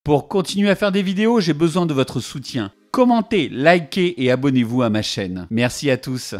Pour continuer à faire des vidéos, j'ai besoin de votre soutien. Commentez, likez et abonnez-vous à ma chaîne. Merci à tous.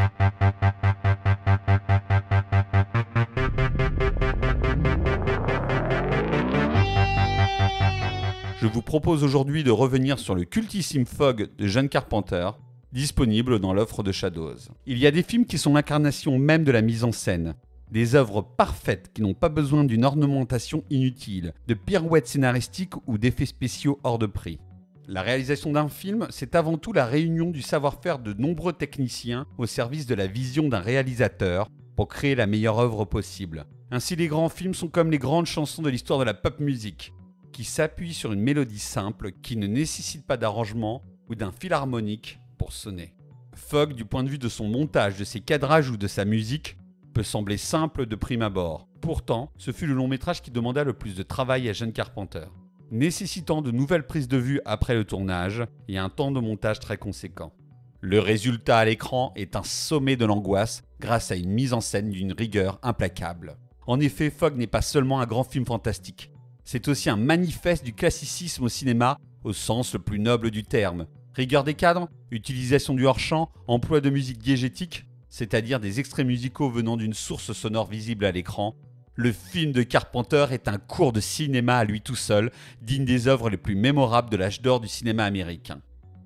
Je vous propose aujourd'hui de revenir sur le cultissime Fog de John Carpenter, disponible dans l'offre de Shadows. Il y a des films qui sont l'incarnation même de la mise en scène. Des œuvres parfaites qui n'ont pas besoin d'une ornementation inutile, de pirouettes scénaristiques ou d'effets spéciaux hors de prix. La réalisation d'un film, c'est avant tout la réunion du savoir-faire de nombreux techniciens au service de la vision d'un réalisateur pour créer la meilleure œuvre possible. Ainsi, les grands films sont comme les grandes chansons de l'histoire de la pop music, qui s'appuient sur une mélodie simple qui ne nécessite pas d'arrangement ou d'un fil harmonique pour sonner. Fog, du point de vue de son montage, de ses cadrages ou de sa musique, peut sembler simple de prime abord. Pourtant, ce fut le long métrage qui demanda le plus de travail à John Carpenter, nécessitant de nouvelles prises de vue après le tournage et un temps de montage très conséquent. Le résultat à l'écran est un sommet de l'angoisse grâce à une mise en scène d'une rigueur implacable. En effet, Fog n'est pas seulement un grand film fantastique, c'est aussi un manifeste du classicisme au cinéma au sens le plus noble du terme. Rigueur des cadres, utilisation du hors-champ, emploi de musique diégétique, c'est-à-dire des extraits musicaux venant d'une source sonore visible à l'écran. Le film de Carpenter est un cours de cinéma à lui tout seul, digne des œuvres les plus mémorables de l'âge d'or du cinéma américain.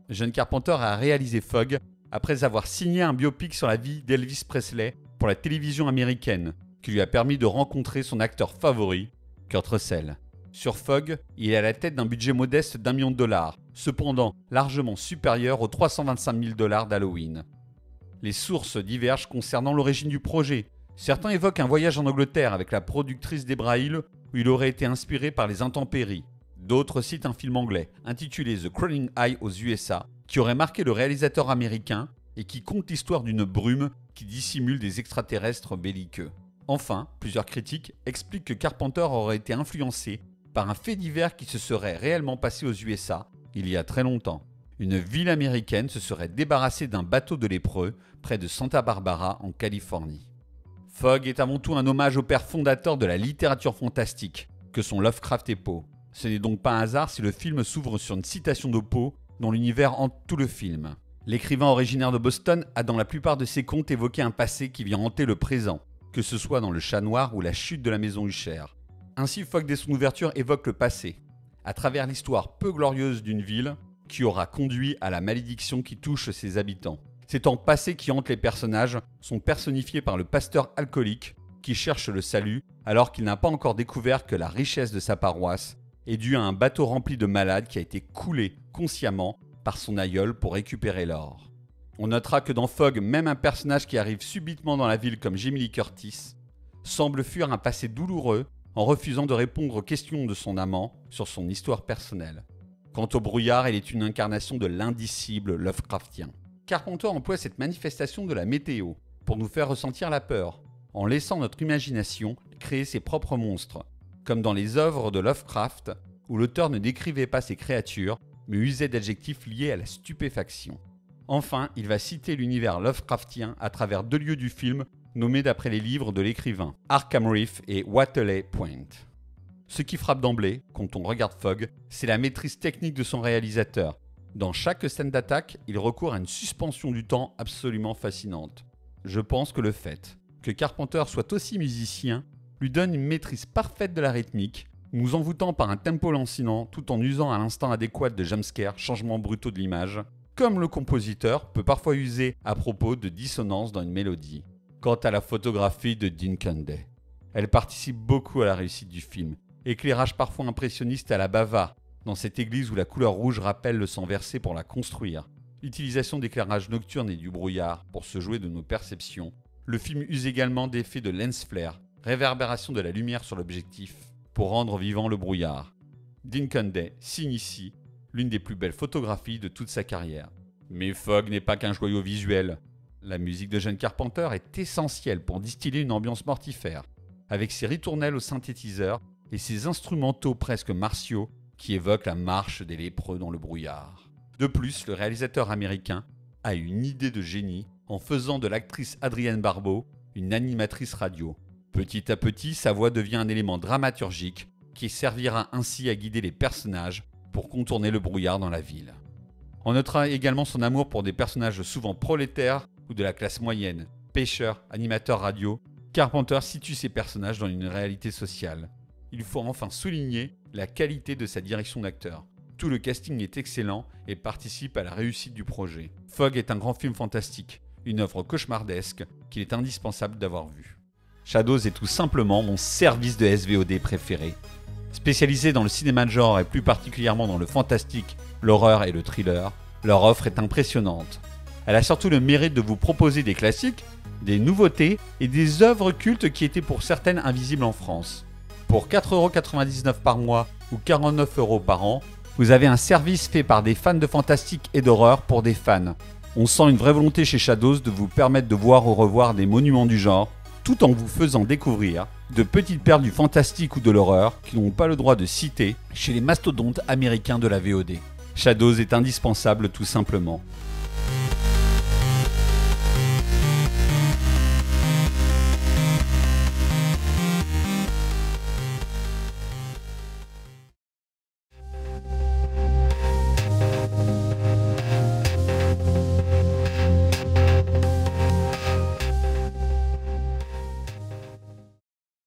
John Carpenter a réalisé Fog après avoir signé un biopic sur la vie d'Elvis Presley pour la télévision américaine, qui lui a permis de rencontrer son acteur favori, Kurt Russell. Sur Fog, il est à la tête d'un budget modeste d'$1 million, cependant largement supérieur aux $325 000 d'Halloween. Les sources divergent concernant l'origine du projet. Certains évoquent un voyage en Angleterre avec la productrice Debra Hill où il aurait été inspiré par les intempéries. D'autres citent un film anglais intitulé The Crawling Eye aux USA qui aurait marqué le réalisateur américain et qui conte l'histoire d'une brume qui dissimule des extraterrestres belliqueux. Enfin, plusieurs critiques expliquent que Carpenter aurait été influencé par un fait divers qui se serait réellement passé aux USA il y a très longtemps. Une ville américaine se serait débarrassée d'un bateau de lépreux près de Santa Barbara en Californie. Fog est avant tout un hommage aux pères fondateurs de la littérature fantastique, que sont Lovecraft et Poe. Ce n'est donc pas un hasard si le film s'ouvre sur une citation de Poe dont l'univers hante tout le film. L'écrivain originaire de Boston a dans la plupart de ses contes évoqué un passé qui vient hanter le présent, que ce soit dans Le Chat Noir ou La Chute de la Maison Usher. Ainsi, Fog dès son ouverture évoque le passé, à travers l'histoire peu glorieuse d'une ville qui aura conduit à la malédiction qui touche ses habitants. Ces temps passés qui hantent les personnages sont personnifiés par le pasteur alcoolique qui cherche le salut alors qu'il n'a pas encore découvert que la richesse de sa paroisse est due à un bateau rempli de malades qui a été coulé consciemment par son aïeul pour récupérer l'or. On notera que dans Fog, même un personnage qui arrive subitement dans la ville comme Jamie Lee Curtis semble fuir un passé douloureux en refusant de répondre aux questions de son amant sur son histoire personnelle. Quant au brouillard, il est une incarnation de l'indicible Lovecraftien. Carpenter emploie cette manifestation de la météo pour nous faire ressentir la peur, en laissant notre imagination créer ses propres monstres, comme dans les œuvres de Lovecraft, où l'auteur ne décrivait pas ses créatures, mais usait d'adjectifs liés à la stupéfaction. Enfin, il va citer l'univers Lovecraftien à travers 2 lieux du film nommés d'après les livres de l'écrivain, Arkham Reef et Waterloo Point. Ce qui frappe d'emblée, quand on regarde Fog, c'est la maîtrise technique de son réalisateur. Dans chaque scène d'attaque, il recourt à une suspension du temps absolument fascinante. Je pense que le fait que Carpenter soit aussi musicien lui donne une maîtrise parfaite de la rythmique, nous envoûtant par un tempo lancinant tout en usant à l'instant adéquat de jumpscares, changements brutaux de l'image, comme le compositeur peut parfois user à propos de dissonances dans une mélodie. Quant à la photographie de Dean Cundey, elle participe beaucoup à la réussite du film. Éclairage parfois impressionniste à la Bava, dans cette église où la couleur rouge rappelle le sang versé pour la construire. L'utilisation d'éclairage nocturne et du brouillard pour se jouer de nos perceptions. Le film use également d'effets de lens flare, réverbération de la lumière sur l'objectif, pour rendre vivant le brouillard. Dean Cundey signe ici l'une des plus belles photographies de toute sa carrière. Mais Fog n'est pas qu'un joyau visuel. La musique de John Carpenter est essentielle pour distiller une ambiance mortifère, avec ses ritournelles au synthétiseur et ses instrumentaux presque martiaux qui évoquent la marche des lépreux dans le brouillard. De plus, le réalisateur américain a une idée de génie en faisant de l'actrice Adrienne Barbeau une animatrice radio. Petit à petit, sa voix devient un élément dramaturgique qui servira ainsi à guider les personnages pour contourner le brouillard dans la ville. On notera également son amour pour des personnages souvent prolétaires ou de la classe moyenne, pêcheurs, animateurs radio. Carpenter situe ces personnages dans une réalité sociale. Il faut enfin souligner la qualité de sa direction d'acteur. Tout le casting est excellent et participe à la réussite du projet. Fog est un grand film fantastique, une œuvre cauchemardesque qu'il est indispensable d'avoir vue. Shadows est tout simplement mon service de SVOD préféré. Spécialisé dans le cinéma de genre et plus particulièrement dans le fantastique, l'horreur et le thriller, leur offre est impressionnante. Elle a surtout le mérite de vous proposer des classiques, des nouveautés et des œuvres cultes qui étaient pour certaines invisibles en France. Pour 4,99€ par mois ou 49€ par an, vous avez un service fait par des fans de fantastique et d'horreur pour des fans. On sent une vraie volonté chez Shadows de vous permettre de voir ou revoir des monuments du genre, tout en vous faisant découvrir de petites perles du fantastique ou de l'horreur qui n'ont pas le droit de citer chez les mastodontes américains de la VOD. Shadows est indispensable tout simplement.